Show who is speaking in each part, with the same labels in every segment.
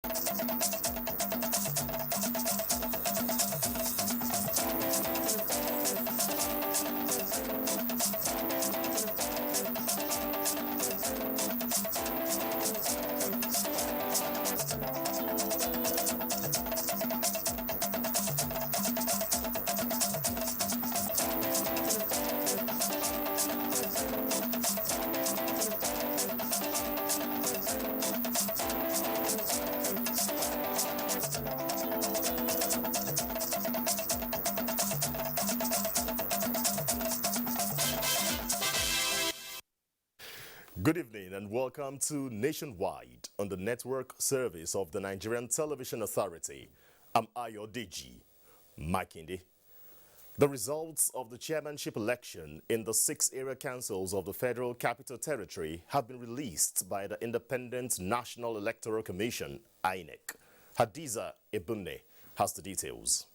Speaker 1: Good evening and welcome to Nationwide on the network service of the Nigerian Television Authority. I'm Ayodeji Makinde. The results of the chairmanship election in the 6 area councils of the Federal Capital Territory have been released by the Independent National Electoral Commission, INEC. Hadiza Ebune has the details.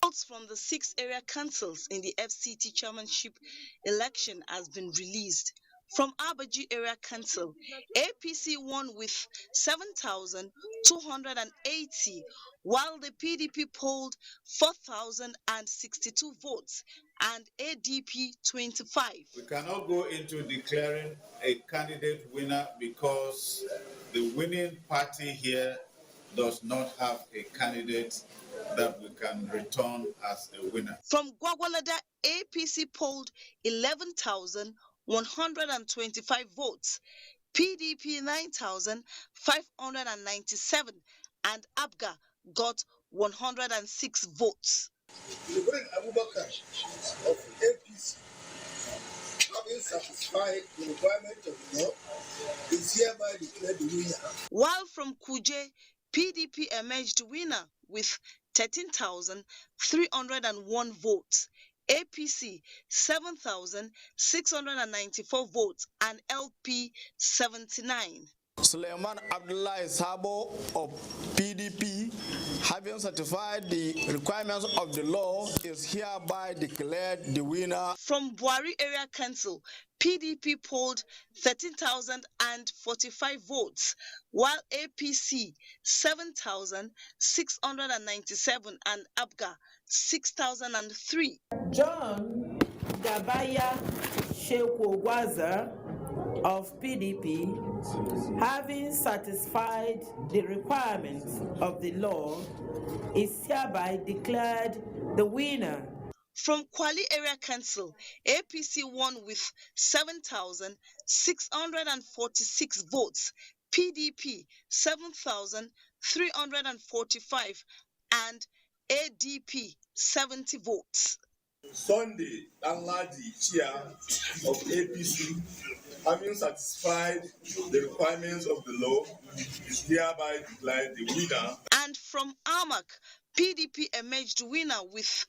Speaker 2: Results from the 6 area councils in the FCT chairmanship election has been released. From Abuja Area Council, APC won with 7,280, while the PDP polled 4,062 votes and ADP 25.
Speaker 3: We cannot go into declaring a candidate winner because the winning party here does not have a candidate that we can return as a winner.
Speaker 2: From Gwagwalada, APC polled 11,125 votes, PDP 9,597, and Abuja got 106 votes.
Speaker 4: Ibrahim Abubakar of APC, having satisfied the requirement of the law, is hereby declared the winner.
Speaker 2: While from Kuje, PDP emerged winner with 13,301 votes, APC 7,694 votes, and LP 79.
Speaker 5: Suleiman Abdullah Sabo of PDP, having certified the requirements of the law, is hereby declared the winner.
Speaker 2: From Buari Area Council, PDP polled 13,045 votes, while APC 7,697 and Abuja 6,003.
Speaker 6: John Gabaya Shekwogwaza of PDP, having satisfied the requirements of the law, is hereby declared the winner.
Speaker 2: From Kwali Area Council, APC won with 7,646 votes, PDP 7,345, and ADP 70 votes.
Speaker 4: Sunday Danladi Chia of APC, having satisfied the requirements of the law, is hereby declared the winner.
Speaker 2: And from Amak, PDP emerged winner with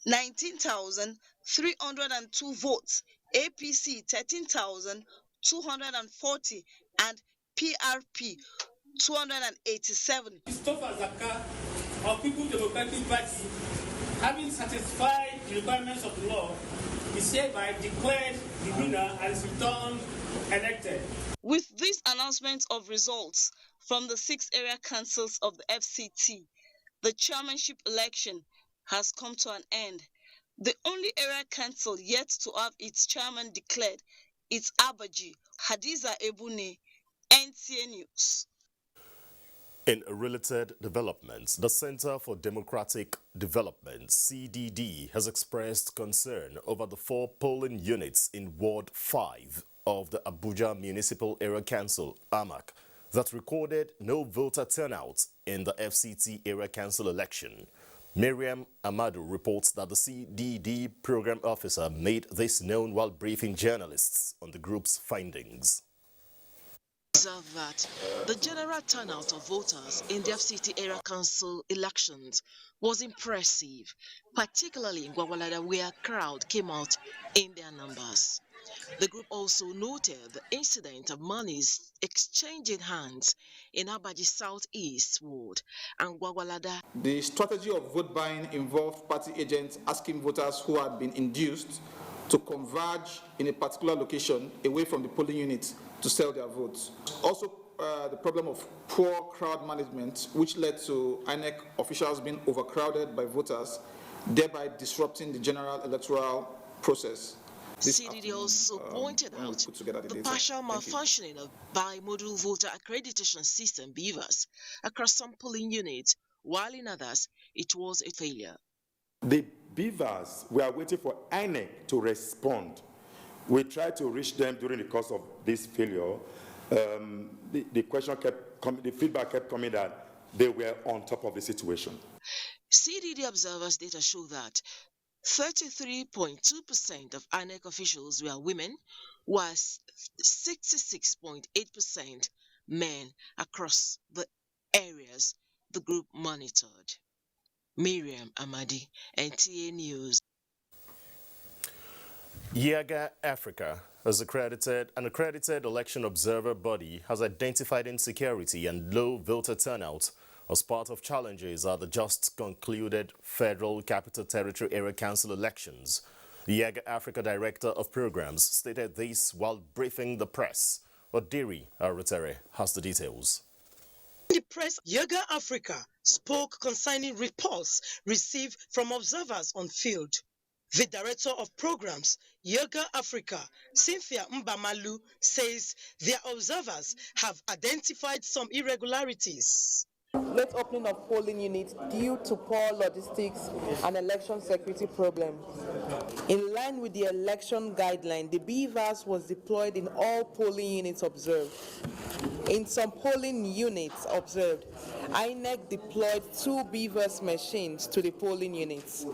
Speaker 2: 19,302 votes, APC 13,240, and PRP 287.
Speaker 7: Christopher Zaka of People's Democratic Party, having satisfied the requirements of the law, is hereby declared the winner and is returned elected.
Speaker 2: With this announcement of results from the 6 area councils of the FCT, the chairmanship election has come to an end. The only area council yet to have its chairman declared is Abuja. Hadiza Ebune, NTA News.
Speaker 1: In related developments, the Center for Democratic Development, CDD, has expressed concern over the 4 polling units in Ward 5 of the Abuja Municipal Area Council, AMAC, that recorded no voter turnout in the FCT Area Council election. Miriam Amadu reports that the CDD program officer made this known while briefing journalists on the group's findings.
Speaker 8: Observe that the general turnout of voters in the FCT Area Council elections was impressive, particularly in Gwagwalada, where a crowd came out in their numbers. The group also noted the incident of monies exchanging hands in Abuja Southeast Ward and Gwagwalada.
Speaker 9: The strategy of vote buying involved party agents asking voters who had been induced to converge in a particular location away from the polling unit to sell their votes. Also the problem of poor crowd management, which led to INEC officials being overcrowded by voters, thereby disrupting the general electoral process.
Speaker 8: CDD also pointed out the partial malfunctioning of bimodal voter accreditation system (BVAS) across some polling units, while in others it was a failure.
Speaker 10: The beavers were waiting for INEC to respond. We tried to reach them during the course of this failure. The question kept coming, the feedback kept coming that they were on top of the situation.
Speaker 8: CDD observers' data show that 33.2% of INEC officials were women, while 66.8% men across the areas the group monitored. Miriam Amadi, NTA News.
Speaker 1: Yaga Africa, as an accredited election observer body, has identified insecurity and low voter turnout as part of challenges at the just concluded Federal Capital Territory Area Council elections. The Yaga Africa Director of Programs stated this while briefing the press. Odiri Arutere has the details.
Speaker 11: The press, Yaga Africa spoke concerning reports received from observers on field. The Director of Programs, Yaga Africa, Cynthia Mbamalu, says their observers have identified some irregularities.
Speaker 12: Late opening of polling units due to poor logistics and election security problems. In line with the election guideline, the BVAS was deployed in all polling units observed. In some polling units observed, INEC deployed 2 BVAS machines to the polling units.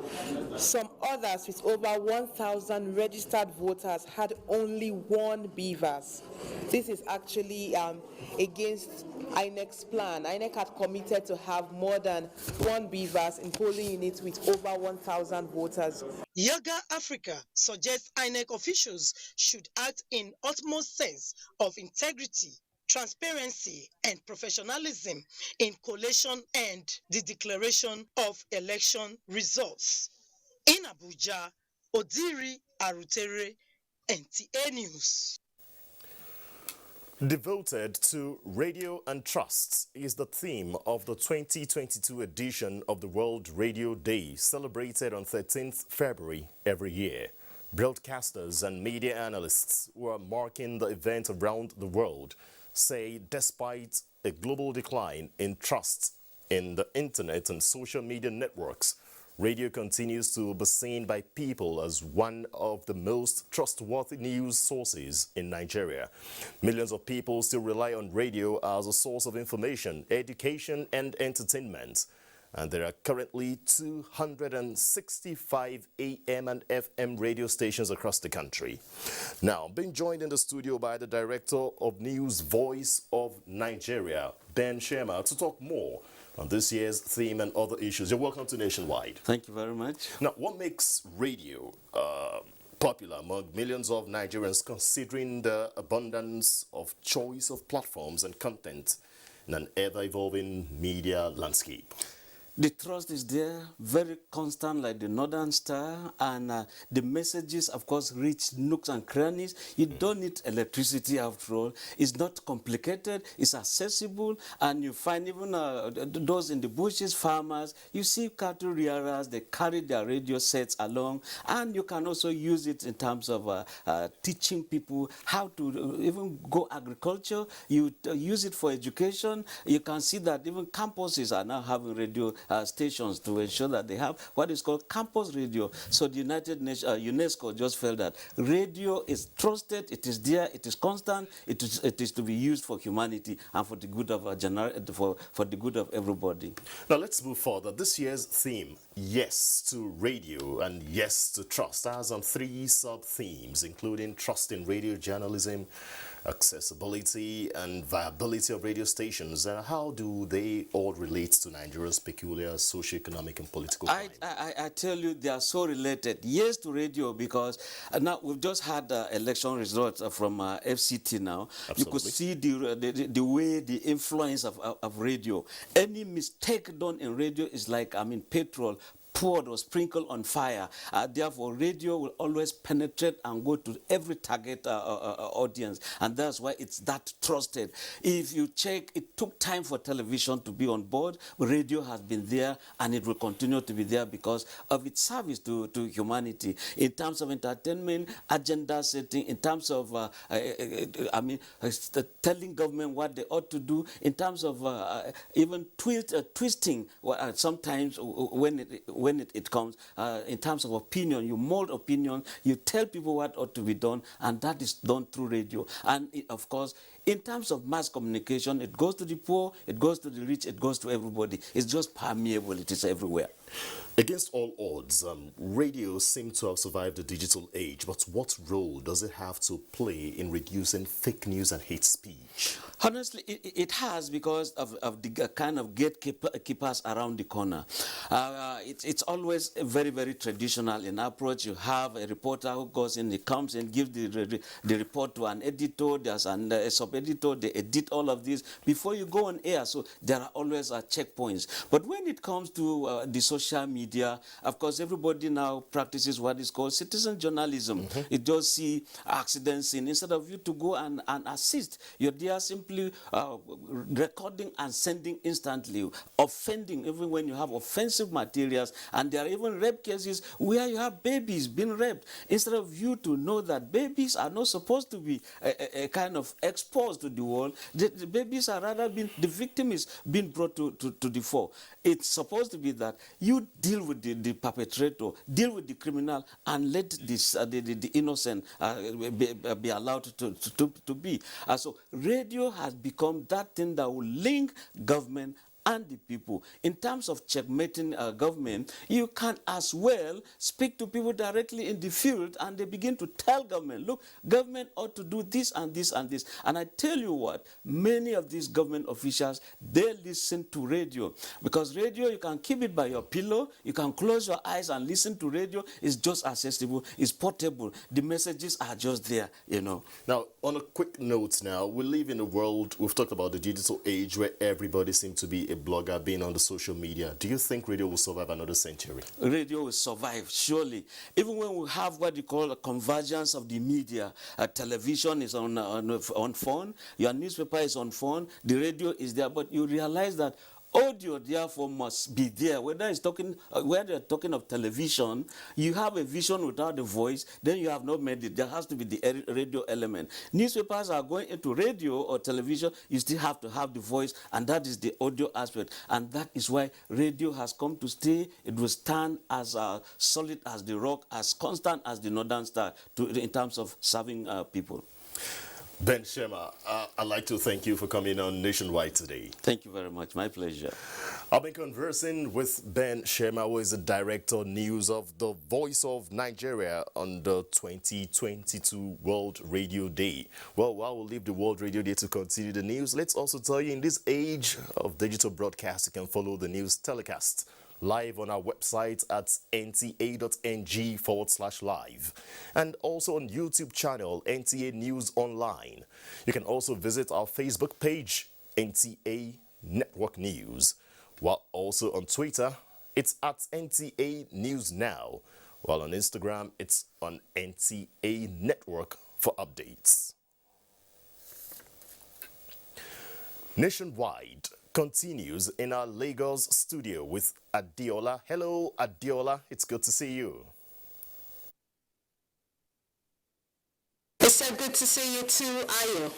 Speaker 12: Some others with over 1,000 registered voters had only 1 BVAS. This is actually against INEC's plan. INEC had committed to have more than 1 BVAS in polling units with over 1,000 voters.
Speaker 11: Yaga Africa suggests INEC officials should act in utmost sense of integrity, transparency, and professionalism in collation and the declaration of election results. In Abuja, Odiri Arutere, NTA News.
Speaker 1: Devoted to Radio and Trust is the theme of the 2022 edition of the World Radio Day, celebrated on 13th February every year. Broadcasters and media analysts who are marking the event around the world say despite a global decline in trust in the internet and social media networks, radio continues to be seen by people as one of the most trustworthy news sources in Nigeria. Millions of people still rely on radio as a source of information, education, and entertainment. And there are currently 265 AM and FM radio stations across the country. Now, being joined in the studio by the Director of News Voice of Nigeria, Ben Shema, to talk more on this year's theme and other issues. You're welcome to Nationwide.
Speaker 13: Thank you very much.
Speaker 1: Now, what makes radio popular among millions of Nigerians, considering the abundance of choice of platforms and content in an ever-evolving media landscape?
Speaker 13: The trust is there, very constant like the Northern Star, and the messages, of course, reach nooks and crannies. You don't need electricity after all. It's not complicated, it's accessible, and you find even those in the bushes, farmers, you see cattle rearers, they carry their radio sets along, and you can also use it in terms of teaching people how to even go agriculture. You use it for education. You can see that even campuses are now having radio stations to ensure that they have what is called campus radio. So the United Nations, UNESCO just felt that radio is trusted, it is there, it is constant, it is to be used for humanity and for the good of for the good of everybody.
Speaker 1: Now let's move further. This year's theme, Yes to Radio and Yes to Trust, has 3 sub-themes, including trust in radio journalism, accessibility and viability of radio stations, and how do they all relate to Nigeria's peculiar socio-economic and political climate?
Speaker 13: I tell you, they are so related. Yes to radio, because now we've just had election results from FCT now.
Speaker 1: Absolutely.
Speaker 13: You could see the way, the influence of radio. Any mistake done in radio is like, petrol poured or sprinkled on fire. Therefore, radio will always penetrate and go to every target audience, and that's why it's that trusted. If you check, it took time for television to be on board, but radio has been there, and it will continue to be there because of its service to humanity. In terms of entertainment, agenda setting, in terms of, telling government what they ought to do, in terms of even twisting sometimes when it comes, in terms of opinion, you mold opinion, you tell people what ought to be done, and that is done through radio. And of course, in terms of mass communication, it goes to the poor, it goes to the rich, it goes to everybody. It's just permeable, it is everywhere.
Speaker 1: Against all odds, radio seems to have survived the digital age, but what role does it have to play in reducing fake news and hate speech?
Speaker 13: Honestly, it has, because of the kind of gatekeepers around the corner. It's always very, very traditional in approach. You have a reporter who goes in, he comes and gives the report to an editor, there's a sub-editor, they edit all of this before you go on air. So there are always checkpoints. But when it comes to the social media, of course, everybody now practices what is called citizen journalism. You just see accidents in, instead of you to go and assist, you're there simply recording and sending instantly, offending even when you have offensive materials. And there are even rape cases where you have babies being raped. Instead of you to know that babies are not supposed to be a kind of exposed to the world, the babies are rather the victim is being brought to the fore. It's supposed to be that you deal with the perpetrator, deal with the criminal, and let this the innocent be allowed to be. So radio has become that thing that will link government and the people. In terms of checkmating government, you can as well speak to people directly in the field, and they begin to tell government, look, government ought to do this and this and this. And I tell you what, many of these government officials, they listen to radio, because radio, you can keep it by your pillow, you can close your eyes and listen to radio. It's just accessible, it's portable, the messages are just there, you know.
Speaker 1: Now, on a quick note now, we live in a world, we've talked about the digital age where everybody seems to be a blogger, being on the social media. Do you think radio will survive another century?
Speaker 13: Radio will survive, surely. Even when we have what you call a convergence of the media, television is on phone, your newspaper is on phone, the radio is there, but you realize that audio, therefore, must be there. Whether it's talking, where they're talking of television, you have a vision without the voice, then you have not made it. There has to be the radio element. Newspapers are going into radio or television, you still have to have the voice, and that is the audio aspect. And that is why radio has come to stay. It will stand as solid as the rock, as constant as the Northern Star in terms of serving people.
Speaker 1: Ben Shema, I'd like to thank you for coming on Nationwide today.
Speaker 13: Thank you very much. My pleasure.
Speaker 1: I've been conversing with Ben Shema, who is the Director News of the Voice of Nigeria on the 2022 World Radio Day. Well, while we'll leave the World Radio Day to continue the news, let's also tell you, in this age of digital broadcast, you can follow the news telecast live on our website at nta.ng/live, and also on YouTube channel NTA News Online. You can also visit our Facebook page, NTA Network News, while also on Twitter, it's at NTA News Now, while on Instagram, it's on NTA Network for updates. Nationwide continues in our Lagos studio with Adiola. Hello, Adiola. It's good to see you.
Speaker 14: It's so good to see you too, Ayo.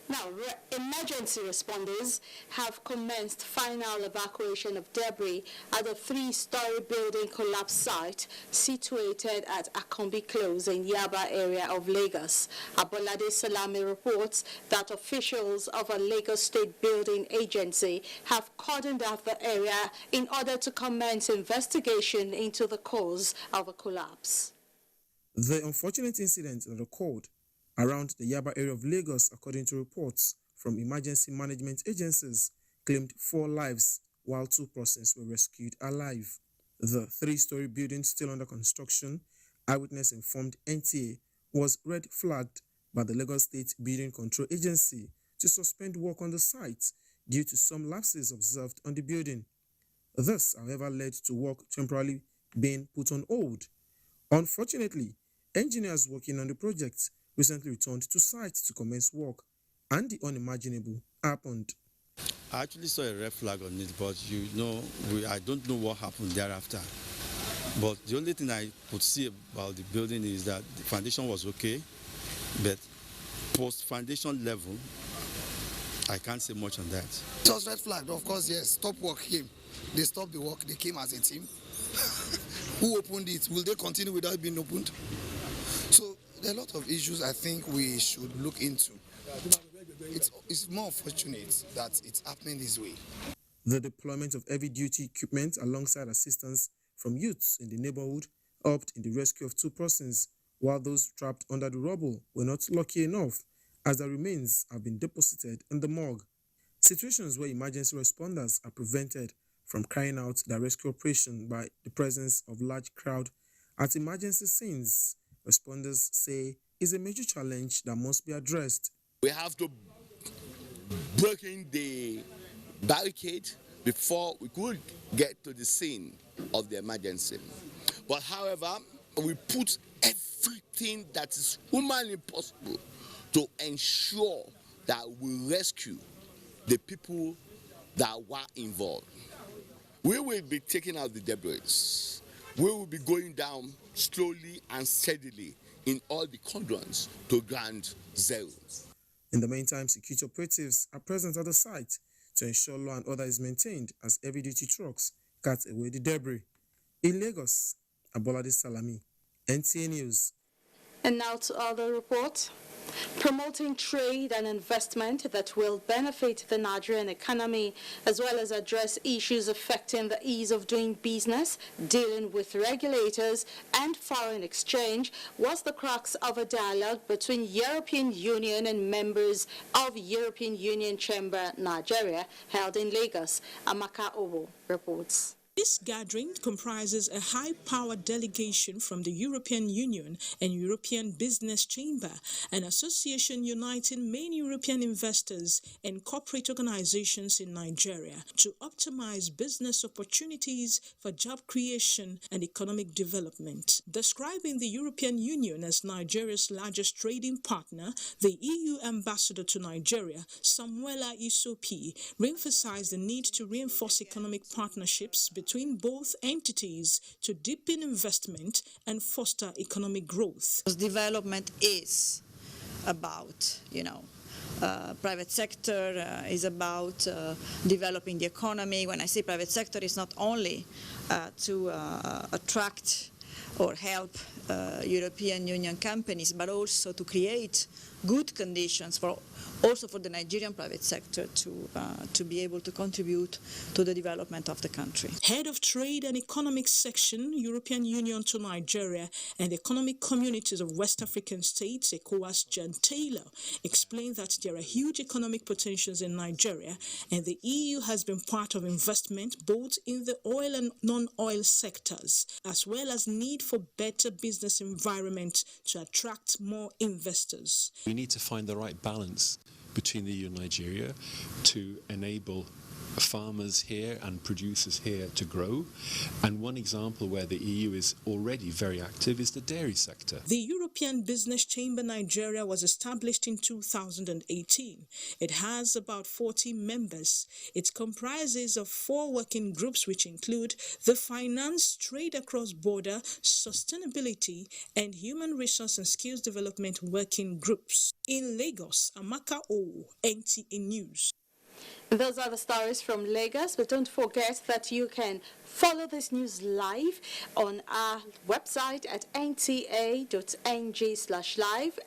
Speaker 14: Now, emergency responders have commenced final evacuation of debris at a 3-story building collapse site situated at Akombi Close in Yaba area of Lagos. Abolade Salami reports that officials of a Lagos State Building Agency have cordoned off the area in order to commence investigation into the cause of the collapse.
Speaker 15: The unfortunate incident occurred around the Yaba area of Lagos, according to reports from emergency management agencies, claimed 4 lives while 2 persons were rescued alive. The 3-story building, still under construction, eyewitness informed NTA, was red flagged by the Lagos State Building Control Agency to suspend work on the site due to some lapses observed on the building. This, however, led to work temporarily being put on hold. Unfortunately, engineers working on the project recently returned to site to commence work, and the unimaginable happened.
Speaker 16: I actually saw a red flag on it, but I don't know what happened thereafter. But the only thing I could see about the building is that the foundation was okay, but post-foundation level, I can't say much on that.
Speaker 17: It was red flag, of course, yes. Stop work came. They stopped the work, they came as a team. Who opened it? Will they continue without it being opened? So there are a lot of issues I think we should look into. It's more fortunate that it's happening this way.
Speaker 15: The deployment of heavy-duty equipment alongside assistance from youths in the neighborhood helped in the rescue of 2 persons, while those trapped under the rubble were not lucky enough, as their remains have been deposited in the morgue. Situations where emergency responders are prevented from carrying out their rescue operation by the presence of large crowd at emergency scenes, responders say, is a major challenge that must be addressed.
Speaker 18: We have to break in the barricade before we could get to the scene of the emergency. But however, we put everything that is humanly possible to ensure that we rescue the people that were involved. We will be taking out the debris. We will be going down slowly and steadily in all the quadrants to ground zero.
Speaker 15: In the meantime, security operatives are present at the site to ensure law and order is maintained as heavy-duty trucks cut away the debris. In Lagos, Abolade Salami, NTA News.
Speaker 14: And now to other reports. Promoting trade and investment that will benefit the Nigerian economy, as well as address issues affecting the ease of doing business, dealing with regulators and foreign exchange, was the crux of a dialogue between European Union and members of European Union Chamber Nigeria held in Lagos. Amaka Obo reports.
Speaker 19: This gathering comprises a high-powered delegation from the European Union and European Business Chamber, an association uniting main European investors and corporate organizations in Nigeria to optimize business opportunities for job creation and economic development. Describing the European Union as Nigeria's largest trading partner, the EU ambassador to Nigeria, Samuela Isopi, re-emphasized the need to reinforce economic partnerships between both entities to deepen investment and foster economic growth.
Speaker 20: Development is about, private sector, is about developing the economy. When I say private sector, it's not only to attract or help European Union companies, but also to create good conditions for the Nigerian private sector to be able to contribute to the development of the country.
Speaker 19: Head of Trade and Economic Section, European Union to Nigeria and Economic Communities of West African States, ECOWAS, John Taylor, explained that there are huge economic potentials in Nigeria and the EU has been part of investment both in the oil and non-oil sectors, as well as need for better business environment to attract more investors.
Speaker 21: We need to find the right balance between the EU and Nigeria to enable farmers here and producers here to grow. And one example where the EU is already very active is the dairy sector.
Speaker 19: The European Business Chamber Nigeria was established in 2018. It has about 40 members. It comprises of 4 working groups which include the finance, trade across border, sustainability, and human resource and skills development working groups. In Lagos, Amaka O, NTA News.
Speaker 14: Those are the stories from Lagos, but don't forget that you can follow this news live on our website at nta.ng/live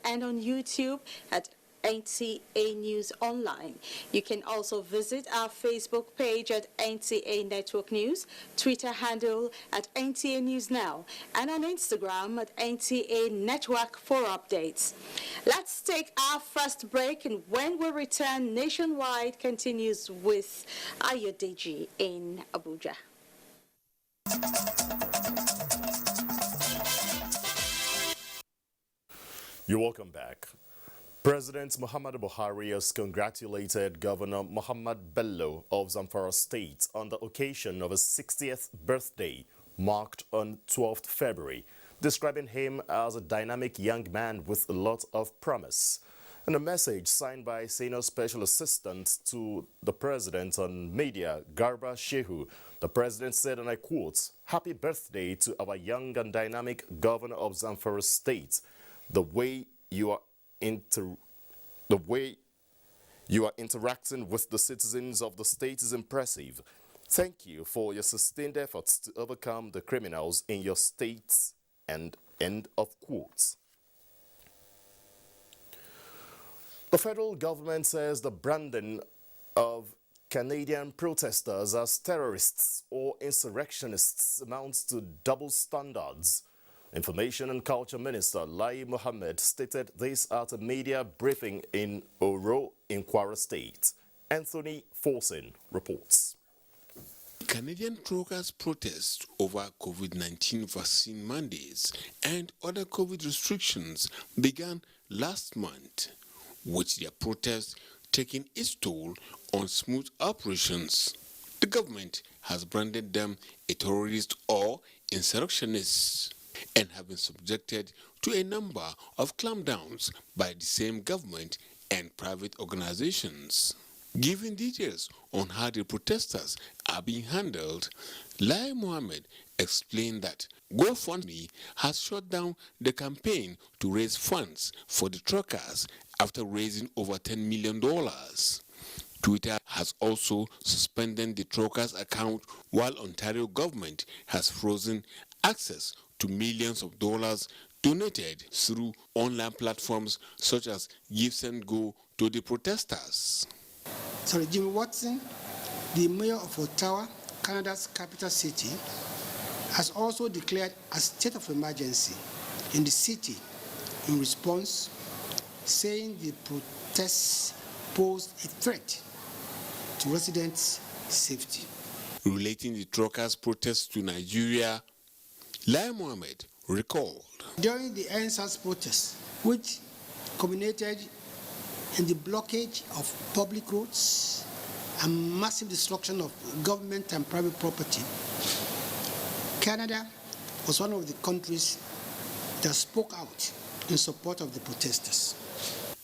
Speaker 14: and on YouTube at NTA News Online. You can also visit our Facebook page at NTA Network News, Twitter handle at NTA News Now, and on Instagram at NTA Network for updates. Let's take our first break, and when we return, Nationwide continues with Ayodeji in Abuja.
Speaker 1: You're welcome back. President Muhammadu Buhari has congratulated Governor Muhammad Bello of Zamfara State on the occasion of his 60th birthday, marked on 12th February, describing him as a dynamic young man with a lot of promise. In a message signed by Senior Special Assistant to the President on Media, Garba Shehu, the President said, and I quote, "Happy birthday to our young and dynamic Governor of Zamfara State. The way you are interacting with the citizens of the state is impressive. Thank you for your sustained efforts to overcome the criminals in your state," and end of quotes. The federal government says the branding of Canadian protesters as terrorists or insurrectionists amounts to double standards. Information and Culture Minister Lai Mohammed stated this at a media briefing in Oro in Kwara State. Anthony Forsen reports.
Speaker 3: Canadian truckers' protest over COVID-19 vaccine mandates and other COVID restrictions began last month, with their protest taking its toll on smooth operations. The government has branded them a terrorist or insurrectionists and have been subjected to a number of clampdowns by the same government and private organizations. Giving details on how the protesters are being handled, Lai Mohammed explained that GoFundMe has shut down the campaign to raise funds for the truckers after raising over $10 million. Twitter has also suspended the truckers' account, while Ontario government has frozen access to millions of dollars donated through online platforms such as GiveSendGo to the protesters.
Speaker 22: Jimmy Watson, the mayor of Ottawa, Canada's capital city, has also declared a state of emergency in the city in response, saying the protests posed a threat to residents' safety.
Speaker 3: Relating the truckers' protests to Nigeria, Lai Mohammed recalled.
Speaker 22: During the NSAS protests, which culminated in the blockage of public roads and massive destruction of government and private property, Canada was one of the countries that spoke out in support of the protesters.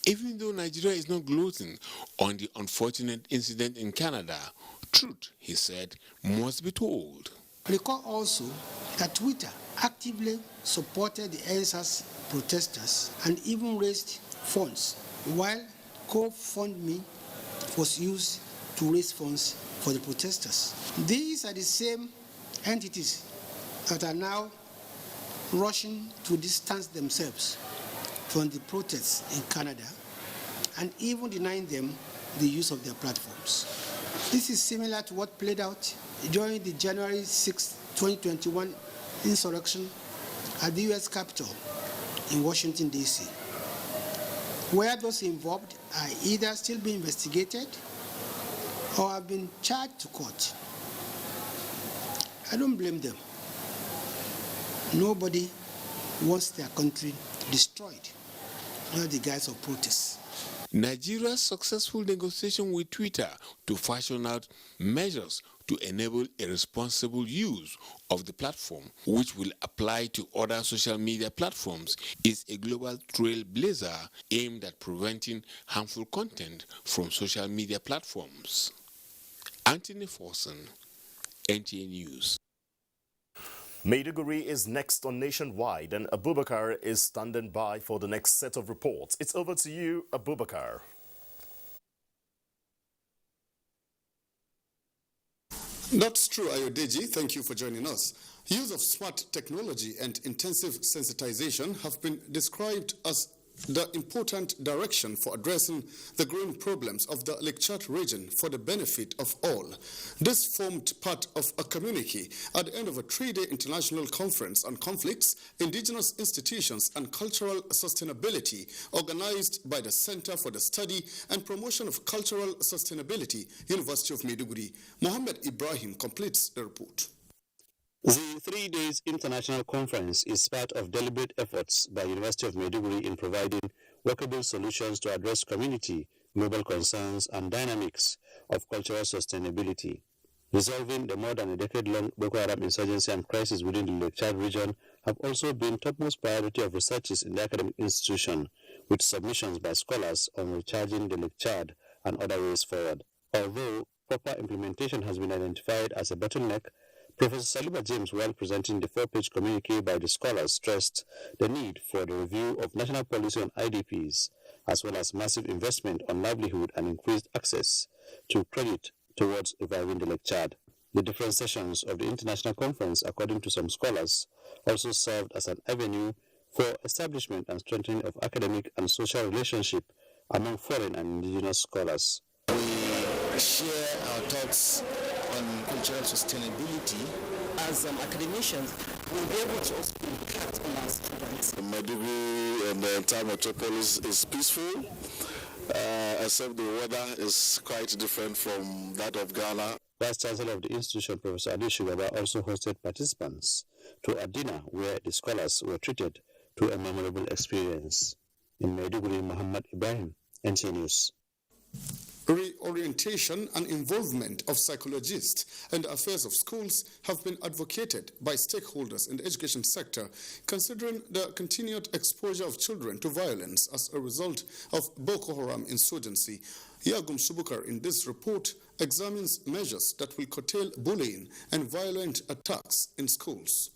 Speaker 3: Even though Nigeria is not gloating on the unfortunate incident in Canada, truth, he said, must be told.
Speaker 22: Recall also that Twitter actively supported the NSAS protesters and even raised funds, while GoFundMe was used to raise funds for the protesters. These are the same entities that are now rushing to distance themselves from the protests in Canada and even denying them the use of their platforms. This is similar to what played out during the January 6, 2021 insurrection at the U.S. Capitol in Washington, D.C., where those involved are either still being investigated or have been charged to court. I don't blame them. Nobody wants their country destroyed under the guise of protests.
Speaker 3: Nigeria's successful negotiation with Twitter to fashion out measures to enable a responsible use of the platform, which will apply to other social media platforms, is a global trailblazer aimed at preventing harmful content from social media platforms. Anthony Forsen, NTA News.
Speaker 1: Maiduguri is next on Nationwide, and Abubakar is standing by for the next set of reports. It's over to you, Abubakar.
Speaker 23: That's true, Ayodeji. Thank you for joining us. Use of smart technology and intensive sensitization have been described as the important direction for addressing the growing problems of the Lake Chad region for the benefit of all. This formed part of a communique at the end of a 3-day international conference on conflicts, indigenous institutions, and cultural sustainability organized by the Center for the Study and Promotion of Cultural Sustainability, University of Maiduguri. Mohammed Ibrahim completes the report.
Speaker 24: The 3 days international conference is part of deliberate efforts by University of Maiduguri in providing workable solutions to address community, global concerns, and dynamics of cultural sustainability. Resolving the more than a decade-long Boko Haram insurgency and crisis within the Lake Chad region have also been topmost priority of researchers in the academic institution, with submissions by scholars on recharging the Lake Chad and other ways forward. Although proper implementation has been identified as a bottleneck, Professor Saliba James, while presenting the 4-page communique by the scholars, stressed the need for the review of national policy on IDPs, as well as massive investment on livelihood and increased access to credit towards reviving the Lake Chad. The different sessions of the international conference, according to some scholars, also served as an avenue for establishment and strengthening of academic and social relationship among foreign and indigenous scholars.
Speaker 4: We share our thoughts on cultural sustainability. As academicians, we'll be able to also impact on our students.
Speaker 5: My degree and the entire metropolis is peaceful, except the weather is quite different from that of Ghana.
Speaker 24: Vice Chancellor of the institution, Professor Adi Shugaba, also hosted participants to a dinner where the scholars were treated to a memorable experience. In Maiduguri, Muhammad Ibrahim, NTA News.
Speaker 23: Reorientation and involvement of psychologists and the affairs of schools have been advocated by stakeholders in the education sector, considering the continued exposure of children to violence as a result of Boko Haram insurgency. Yagum Subukar in this report examines measures that will curtail bullying and violent attacks in schools.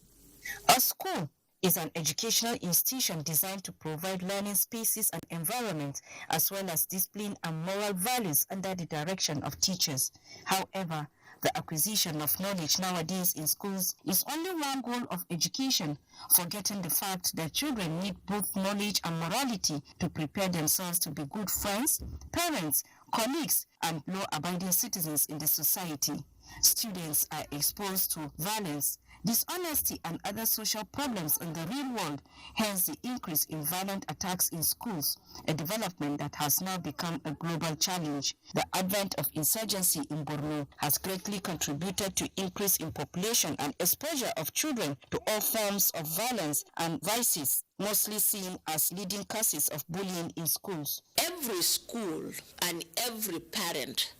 Speaker 6: A school is an educational institution designed to provide learning spaces and environment, as well as discipline and moral values under the direction of teachers. However, the acquisition of knowledge nowadays in schools is only one goal of education, forgetting the fact that children need both knowledge and morality to prepare themselves to be good friends, parents, colleagues, and law-abiding citizens in the society. Students are exposed to violence, dishonesty, and other social problems in the real world, hence the increase in violent attacks in schools, a development that has now become a global challenge. The advent of insurgency in Borno has greatly contributed to increase in population and exposure of children to all forms of violence and vices, mostly seen as leading causes of bullying in schools.
Speaker 7: Every school and every parent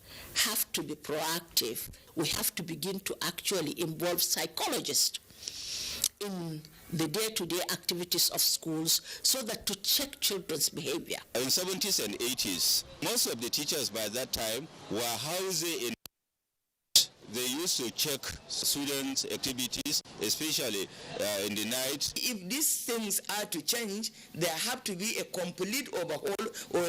Speaker 7: have to be proactive. We have to begin to actually involve psychologists in the day-to-day activities of schools so that to check children's behavior.
Speaker 25: In 70s and 80s, most of the teachers by that time were housed in. They used to check students' activities, especially in the night.
Speaker 7: If these things are to change, there have to be a complete overhaul or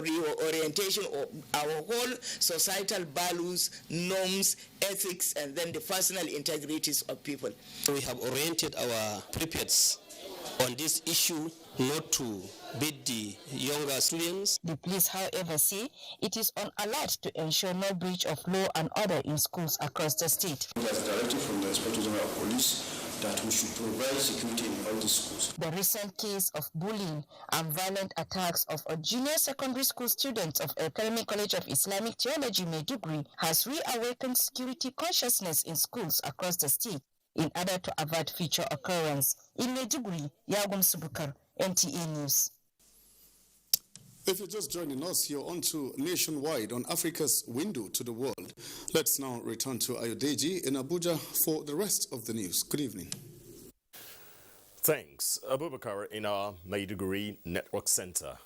Speaker 7: reorientation of our whole societal values, norms, ethics, and then the personal integrities of people.
Speaker 25: We have oriented our prepares on this issue not to beat the younger students.
Speaker 6: The police, however, say it is on alert to ensure no breach of law and order in schools across the state.
Speaker 26: We have directed from the Inspector General of Police that we should provide security in all the schools.
Speaker 6: The recent case of bullying and violent attacks of a junior secondary school student of Academy College of Islamic Theology, Maiduguri, has reawakened security consciousness in schools across the state in order to avert future occurrence. In Maiduguri, Yagum Subukar, NTA News.
Speaker 23: If you're just joining us, you're on to Nationwide on Africa's window to the world. Let's now return to Ayodeji in Abuja for the rest of the news. Good evening.
Speaker 1: Thanks, Abubakar, in our Maiduguri Network Center.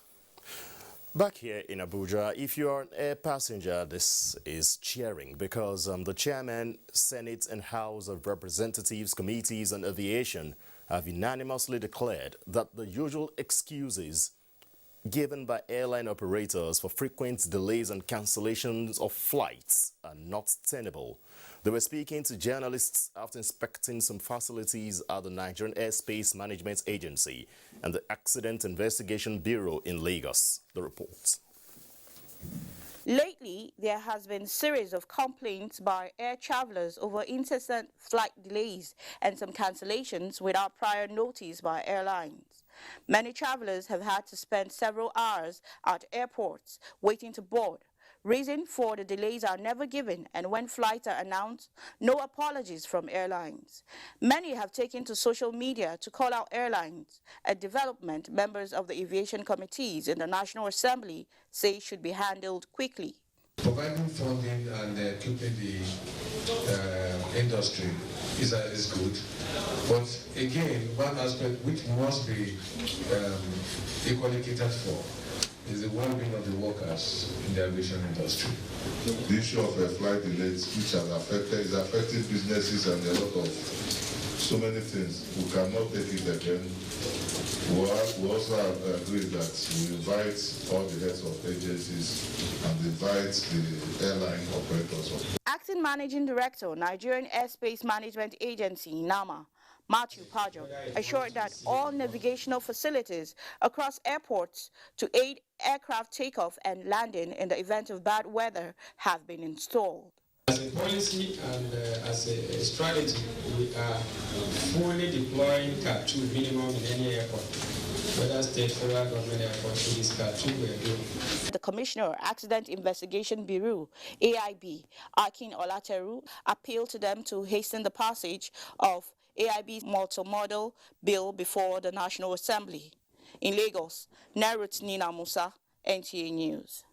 Speaker 1: Back here in Abuja, if you are an air passenger, this is cheering because the Chairman, Senate and House of Representatives Committees on Aviation have unanimously declared that the usual excuses given by airline operators for frequent delays and cancellations of flights are not tenable. They were speaking to journalists after inspecting some facilities at the Nigerian Airspace Management Agency and the Accident Investigation Bureau in Lagos. The report.
Speaker 27: Lately, there has been a series of complaints by air travelers over incessant flight delays and some cancellations without prior notice by airlines. Many travelers have had to spend several hours at airports waiting to board, Reason for the delays are never given, and when flights are announced, no apologies from airlines. Many have taken to social media to call out airlines, a development members of the aviation committees in the National Assembly say should be handled quickly.
Speaker 2: Providing funding and keeping the industry is good, but again, one aspect which must be equally catered for is the well-being of the workers in the aviation industry.
Speaker 8: The issue of flight delays, which has affected businesses and a lot of so many things. We cannot take it again. We also have agreed that we invite all the heads of agencies and invite the airline operators.
Speaker 27: Acting Managing Director, Nigerian Airspace Management Agency, NAMA, Matthew Pajo, assured that all navigational facilities across airports to aid aircraft takeoff and landing in the event of bad weather have been installed.
Speaker 9: As a policy and as a strategy, we are fully deploying Cat 2 minimum in any airport, whether state, federal government airport, it is Cat 2 we are doing.
Speaker 27: The Commissioner, Accident Investigation Bureau, AIB, Akin Olateru, appealed to them to hasten the passage of AIB's multi-model bill before the National Assembly. In Lagos, Nerut Nina Musa, NTA News.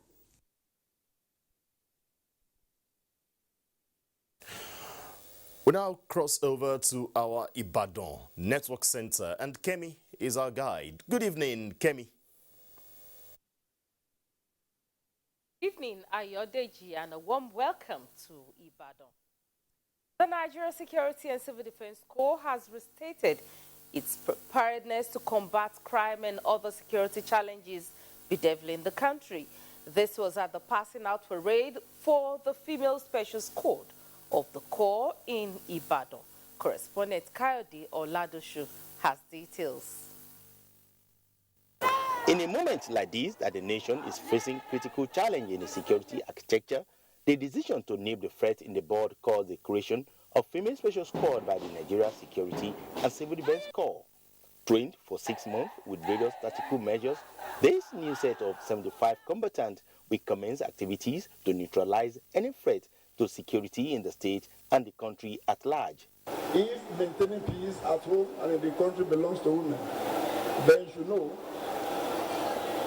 Speaker 1: We now cross over to our Ibadan Network Center, and Kemi is our guide. Good evening, Kemi.
Speaker 10: Good evening, Ayodeji, and a warm welcome to Ibadan. The Nigerian Security and Civil Defense Corps has restated its preparedness to combat crime and other security challenges bedeviling the country. This was at the passing out parade for the Female Special Squad of the Corps in Ibadan. Correspondent Kayode Oladoshu has details.
Speaker 11: In a moment like this that the nation is facing critical challenge in the security architecture, the decision to name the threat in the board caused the creation of Female Special Squad by the Nigeria Security and Civil Defense Corps. Trained for 6 months with various tactical measures, this new set of 75 combatants will commence activities to neutralize any threat to security in the state and the country at large.
Speaker 12: If maintaining peace at home and in the country belongs to women, then you should know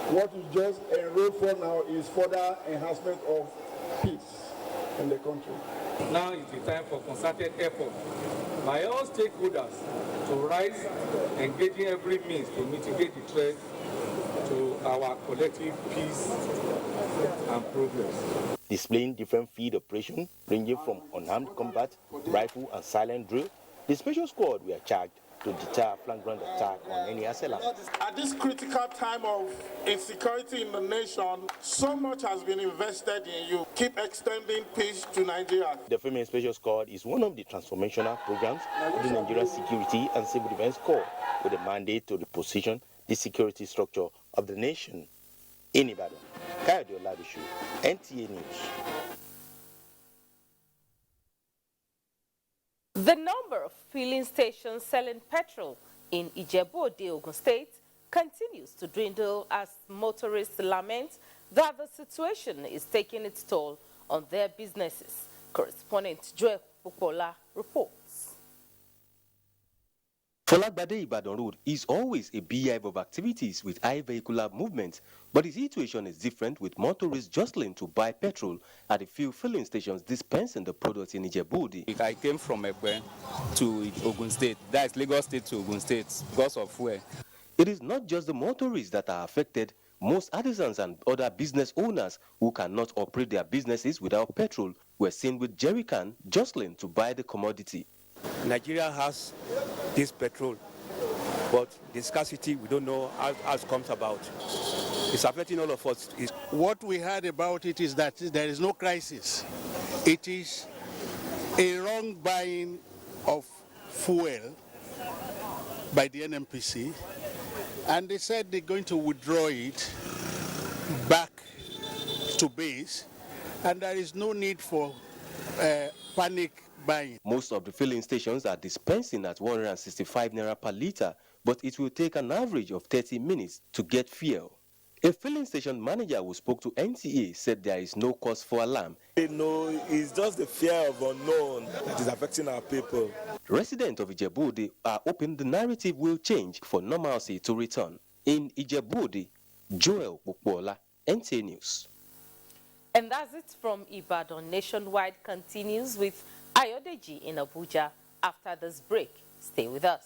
Speaker 12: what you just enrolled for now is further enhancement of peace in the country.
Speaker 9: Now is the time for concerted effort by all stakeholders to rise, engaging every means to mitigate the threat to our collective peace and progress.
Speaker 11: Displaying different field operations ranging from unarmed combat, rifle and silent drill, the Special Squad were charged to deter flagrant attack on any assailant.
Speaker 13: At this critical time of insecurity in the nation, so much has been invested in you. Keep extending peace to Nigeria.
Speaker 11: The Female Special Squad is one of the transformational programs of the Nigerian Security and Civil Defense Corps with a mandate to reposition the security structure of the nation. In Ibadan, Kayode Oladoshu, NTA News.
Speaker 10: The number of filling stations selling petrol in Ijebu-Ode, Ogun State, continues to dwindle as motorists lament that the situation is taking its toll on their businesses. Correspondent Joe Pupola reports.
Speaker 28: Folagbade Ibadan Road is always a beehive of activities with high vehicular movement, but the situation is different with motorists jostling to buy petrol at a few filling stations dispensing the products in Ijebu-Ode.
Speaker 29: I came from Ekpe to Ogun State, that is Lagos State to Ogun State, because of fuel.
Speaker 28: It is not just the motorists that are affected. Most artisans and other business owners who cannot operate their businesses without petrol were seen with jerrycan jostling to buy the commodity.
Speaker 30: Nigeria has this petrol, but the scarcity, we don't know how it comes about. It's affecting all of us.
Speaker 31: What we heard about it is that there is no crisis. It is a wrong buying of fuel by the NNPC, and they said they're going to withdraw it back to base, and there is no need for panic buying.
Speaker 28: Most of the filling stations are dispensing at 165 naira per litre, but it will take an average of 30 minutes to get fuel. A filling station manager who spoke to NTA said there is no cause for alarm.
Speaker 3: It's just the fear of unknown that is affecting our people.
Speaker 28: Residents of Ijebu are hoping the narrative will change for normalcy to return. In Ijebu, Joel Bukbola, NTA News.
Speaker 10: And that's it from Ibadan. Nationwide continues with Ayodeji in Abuja. After this break, stay with us.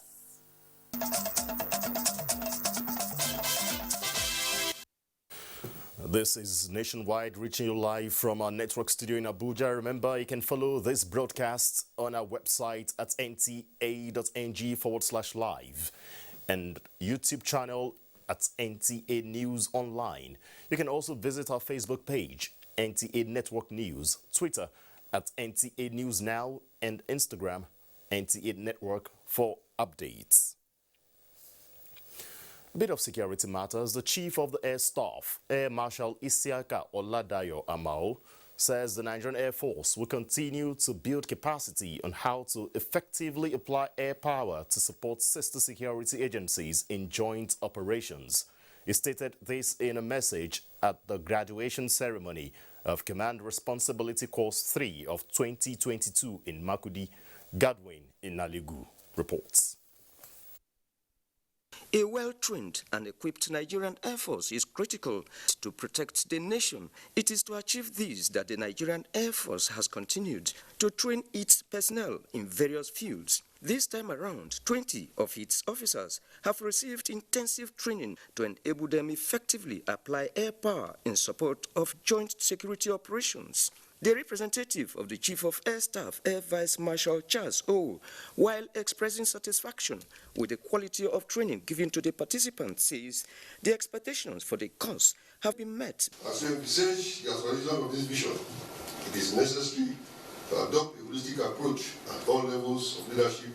Speaker 1: This is Nationwide, reaching you live from our network studio in Abuja. Remember, you can follow this broadcast on our website at nta.ng/live and YouTube channel at NTA News Online. You can also visit our Facebook page, NTA Network News, Twitter at NTA News Now, and Instagram, NTA Network, for updates. A bit of security matters. The Chief of the Air Staff, Air Marshal Isiaka Oladayo Amao, says the Nigerian Air Force will continue to build capacity on how to effectively apply air power to support sister security agencies in joint operations. He stated this in a message at the graduation ceremony of Command Responsibility Course 3 of 2022 in Makudi. Godwin in Naligu reports.
Speaker 4: A well-trained and equipped Nigerian Air Force is critical to protect the nation. It is to achieve this that the Nigerian Air Force has continued to train its personnel in various fields. This time around, 20 of its officers have received intensive training to enable them effectively apply air power in support of joint security operations. The representative of the Chief of Air Staff, Air Vice Marshal Charles O, while expressing satisfaction with the quality of training given to the participants, says the expectations for the course have been met.
Speaker 14: As we envisage the actualization of this vision, it is necessary to adopt a holistic approach at all levels of leadership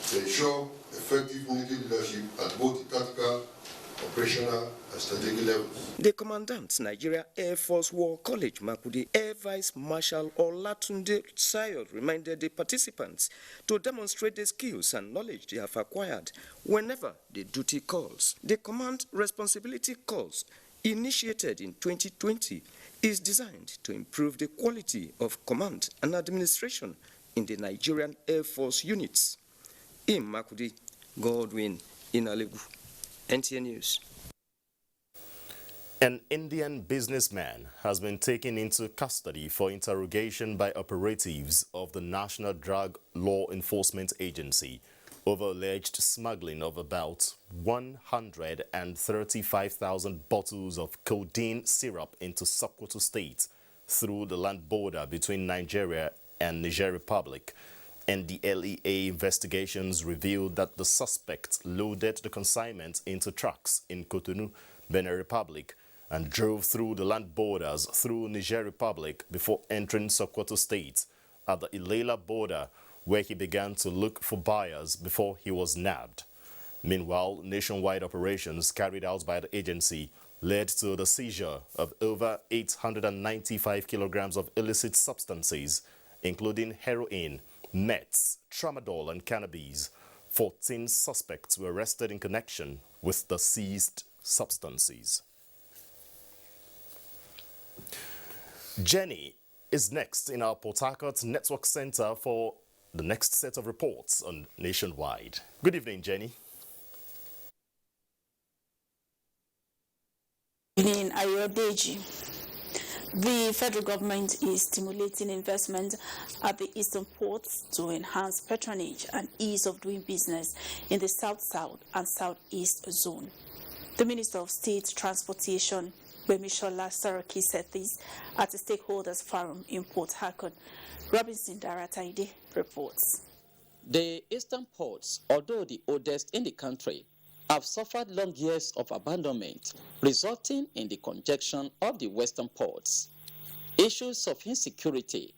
Speaker 14: to ensure effective military leadership at both the tactical, operational, and strategic levels.
Speaker 4: The Commandant, Nigeria Air Force War College, Makudi, Air Vice Marshal Olatunde Sayod reminded the participants to demonstrate the skills and knowledge they have acquired whenever the duty calls. The Command Responsibility Course, initiated in 2020, is designed to improve the quality of command and administration in the Nigerian Air Force units. In Makudi, Godwin Inalegu, NTA News.
Speaker 1: An Indian businessman has been taken into custody for interrogation by operatives of the National Drug Law Enforcement Agency over alleged smuggling of about 135,000 bottles of codeine syrup into Sokoto State through the land border between Nigeria and Niger Republic. NDLEA investigations revealed that the suspect loaded the consignment into trucks in Cotonou, Benin Republic, and drove through the land borders through Niger Republic before entering Sokoto State at the Ilela border, where he began to look for buyers before he was nabbed. Meanwhile, nationwide operations carried out by the agency led to the seizure of over 895 kilograms of illicit substances, including heroin, meth, tramadol, and cannabis. 14 suspects were arrested in connection with the seized substances. Jenny is next in our Port Harcourt Network Center for the next set of reports on Nationwide. Good evening, Jenny.
Speaker 27: Good evening, Ayodeji. The federal government is stimulating investment at the eastern ports to enhance patronage and ease of doing business in the South-South and Southeast zone. The Minister of State Transportation, Bemishola Saraki, said this at a stakeholders forum in Port Harcourt. Robinson Darataide reports.
Speaker 15: The eastern ports, although the oldest in the country, have suffered long years of abandonment, resulting in the congestion of the western ports. Issues of insecurity,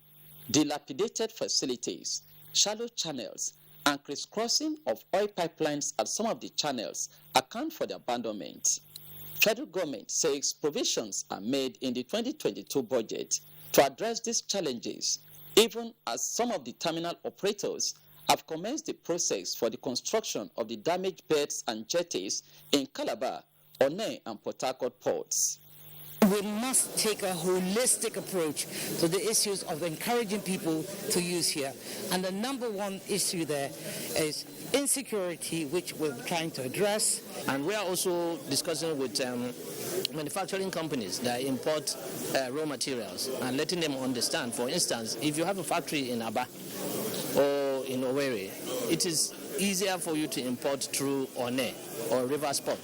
Speaker 15: dilapidated facilities, shallow channels, and crisscrossing of oil pipelines at some of the channels account for the abandonment. Federal government says provisions are made in the 2022 budget to address these challenges, even as some of the terminal operators have commenced the process for the construction of the damaged beds and jetties in Calabar, One and Port Harcourt ports.
Speaker 5: We must take a holistic approach to the issues of encouraging people to use here. And the number one issue there is insecurity, which we're trying to address.
Speaker 7: And we are also discussing with manufacturing companies that import raw materials and letting them understand, for instance, if you have a factory in Aba or in Owerri, it is easier for you to import through One or Rivers Port,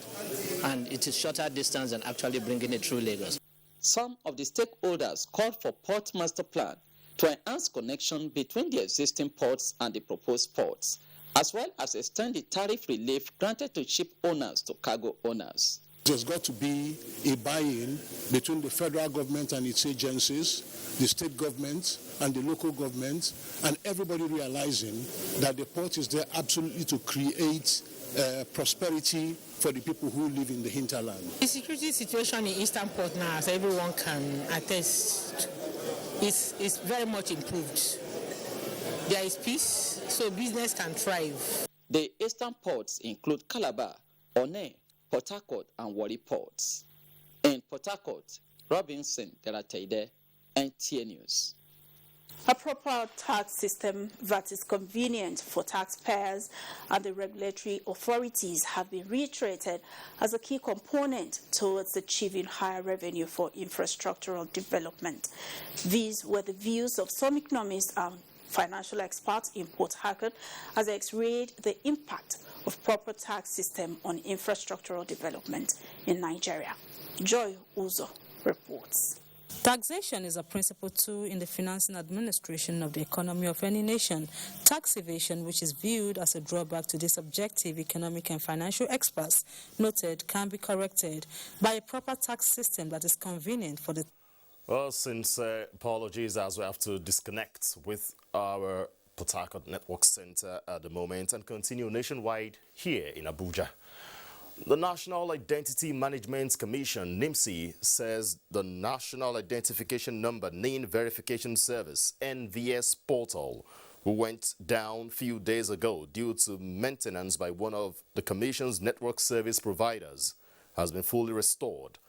Speaker 7: and it is shorter distance than actually bringing it through Lagos.
Speaker 15: Some of the stakeholders called for port master plan to enhance connection between the existing ports and the proposed ports, as well as extend the tariff relief granted to ship owners to cargo owners.
Speaker 31: There's got to be a buy-in between the federal government and its agencies, the state government and the local government, and everybody realizing that the port is there absolutely to create prosperity for the people who live in the hinterland.
Speaker 5: The security situation in Eastern Port now, as everyone can attest, is very much improved. There is peace, so business can thrive.
Speaker 15: The eastern ports include Calabar, One, Port Harcourt, and Warri ports. In Port Harcourt, Robinson Delateide, NTA News.
Speaker 27: A proper tax system that is convenient for taxpayers and the regulatory authorities have been reiterated as a key component towards achieving higher revenue for infrastructural development. These were the views of some economists and financial experts in Port Harcourt as they x-rayed the impact of proper tax system on infrastructural development in Nigeria. Joy Uzo reports.
Speaker 16: Taxation is a principal tool in the financing administration of the economy of any nation. Tax evasion, which is viewed as a drawback to this objective, economic and financial experts noted can be corrected by a proper tax system that is convenient for the...
Speaker 1: Well, sincere apologies as we have to disconnect with our Port Harcourt Network Center at the moment and continue nationwide here in Abuja. The National Identity Management Commission, NIMC, says the National Identification Number Name Verification Service, NVS portal, went down a few days ago due to maintenance by one of the Commission's network service providers, has been fully restored.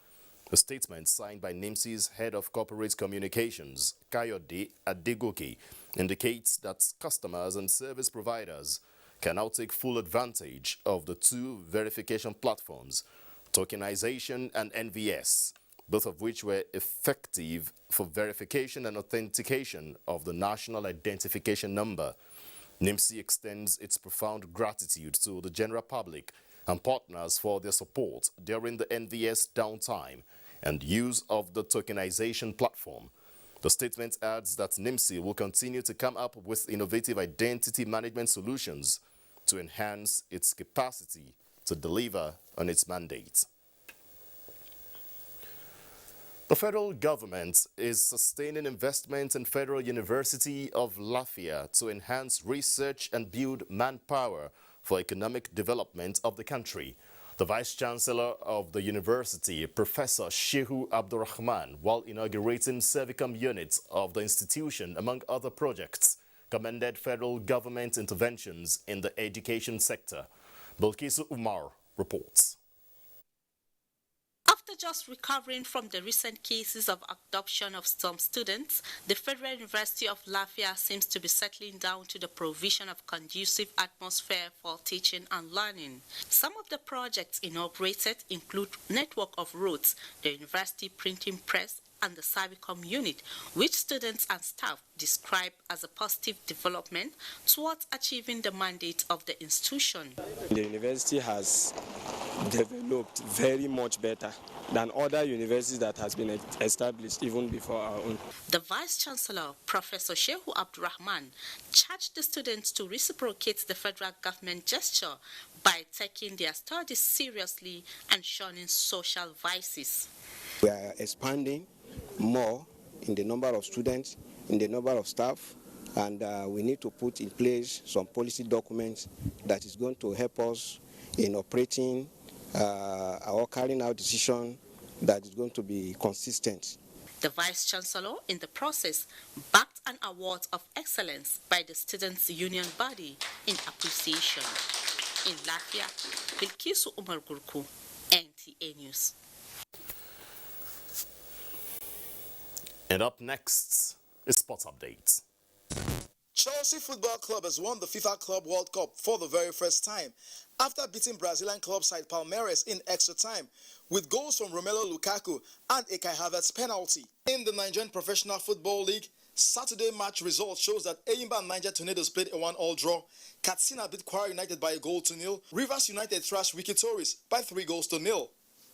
Speaker 1: A statement signed by NIMC's head of corporate communications, Kayode Adegoke, indicates that customers and service providers can now take full advantage of the two verification platforms, tokenization and NVS, both of which were effective for verification and authentication of the national identification number. NIMC extends its profound gratitude to the general public and partners for their support during the NVS downtime and use of the tokenization platform. The statement adds that NIMC will continue to come up with innovative identity management solutions to enhance its capacity to deliver on its mandate. The federal government is sustaining investment in Federal University of Lafia to enhance research and build manpower for economic development of the country. The Vice-Chancellor of the university, Professor Shehu Abdurrahman, while inaugurating Cervicum units of the institution, among other projects, commended federal government interventions in the education sector. Bilkisu Umar reports.
Speaker 17: After just recovering from the recent cases of abduction of some students, the Federal University of Lafia seems to be settling down to the provision of conducive atmosphere for teaching and learning. Some of the projects inaugurated include network of roads, the university printing press, and the Cervicum unit, which students and staff describe as a positive development towards achieving the mandate of the institution.
Speaker 18: The university has developed very much better than other universities that has been established even before our own.
Speaker 17: The Vice-Chancellor, Professor Shehu Abdurrahman, charged the students to reciprocate the federal government gesture by taking their studies seriously and shunning social vices.
Speaker 18: We are expanding more in the number of students, in the number of staff, and we need to put in place some policy documents that is going to help us in operating or carrying out decisions that is going to be consistent.
Speaker 17: The Vice-Chancellor, in the process, backed an award of excellence by the Students' Union body in appreciation. In Lafia, Bilkisu Umar Gurku, NTA News.
Speaker 1: And up next is Sports Updates.
Speaker 2: Chelsea Football Club has won the FIFA Club World Cup for the very first time after beating Brazilian club side Palmeiras in extra time with goals from Romelu Lukaku and a Kai Havertz penalty. In the Nigerian Professional Football League, Saturday match results shows that Eyimba and Niger Tornadoes played a 1-1 draw. Katsina beat Kwara United by 1-0. Rivers United thrashed Wiki Tories by 3-0.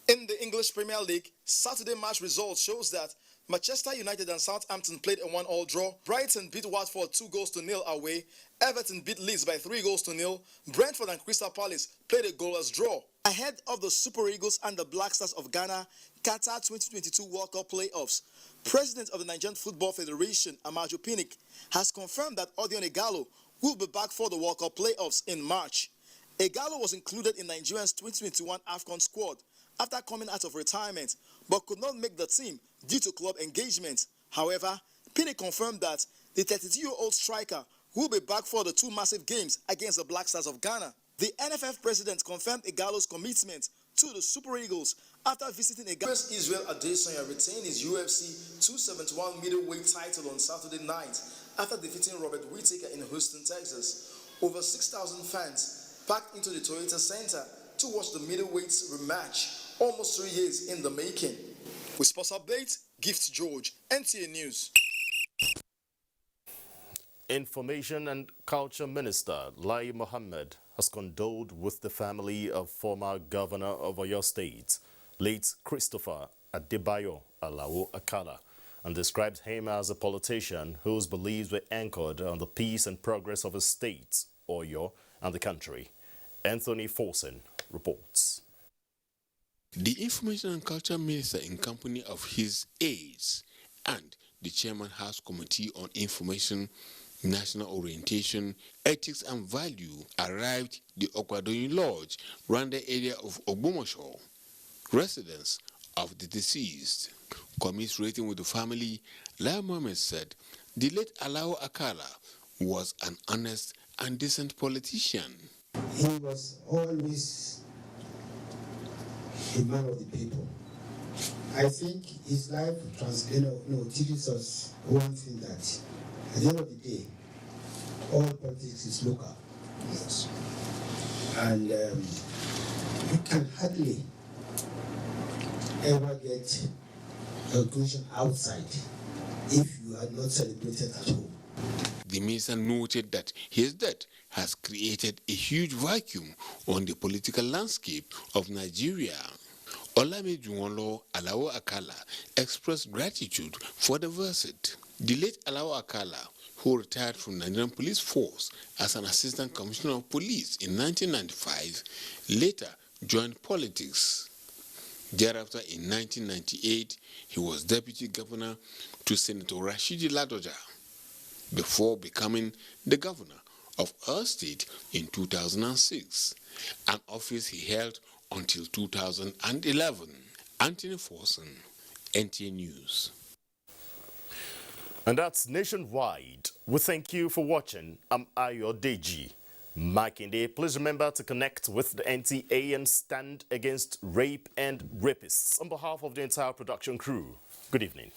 Speaker 2: In the English Premier League, Saturday match results shows that Manchester United and Southampton played a 1-1 draw. Brighton beat Watford 2-0 away. Everton beat Leeds by 3-0. Brentford and Crystal Palace played a goalless draw. Ahead of the Super Eagles and the Black Stars of Ghana, Qatar 2022 World Cup playoffs, President of the Nigerian Football Federation, Amaju Pinnick, has confirmed that Odion Ighalo will be back for the World Cup playoffs in March. Ighalo was included in Nigeria's 2021 AFCON squad after coming out of retirement, but could not make the team due to club engagement. However, Pinnick confirmed that the 32-year-old striker will be back for the two massive games against the Black Stars of Ghana. The NFF president confirmed Ighalo's commitment to the Super Eagles after visiting Ighalo. Israel Adesanya retained his UFC 271 middleweight title on Saturday night after defeating Robert Whittaker in Houston, Texas. Over 6,000 fans packed into the Toyota Center to watch the middleweights rematch, almost 3 years in the making. With Sports Update, Gift George, NTA News.
Speaker 1: Information and Culture Minister Lai Mohammed has condoled with the family of former Governor of Oyo State, late Christopher Adebayo Alao Akala, and described him as a politician whose beliefs were anchored on the peace and progress of his state, Oyo, and the country. Anthony Forsen reports.
Speaker 6: The Information and Culture Minister, in company of his aides and the Chairman House Committee on Information, National Orientation, Ethics and Value, arrived the Okwadoyin Lodge, around the area of Ogbomoso, residence of the deceased. Commiserating with the family, Lai Mohammed said the late Alao Akala was an honest and decent politician.
Speaker 8: He was always a man of the people. I think his life teaches us one thing, that at the end of the day, all politics is local. Yes. And you can hardly ever get a conclusion outside if you are not celebrated at home.
Speaker 6: The minister noted that his death has created a huge vacuum on the political landscape of Nigeria. Olamejuwonlo Alao Akala expressed gratitude for the visit. The late Alao Akala, who retired from Nigerian Police Force as an Assistant Commissioner of Police in 1995, later joined politics. Thereafter, in 1998, he was Deputy Governor to Senator Rashidi Ladoja, before becoming the Governor of our state in 2006, an office he held until 2011. Anthony Forsen, NTA News.
Speaker 1: And that's nationwide. We thank you for watching. I'm Ayo Deji. Makinde, please remember to connect with the NTA and stand against rape and rapists. On behalf of the entire production crew, good evening.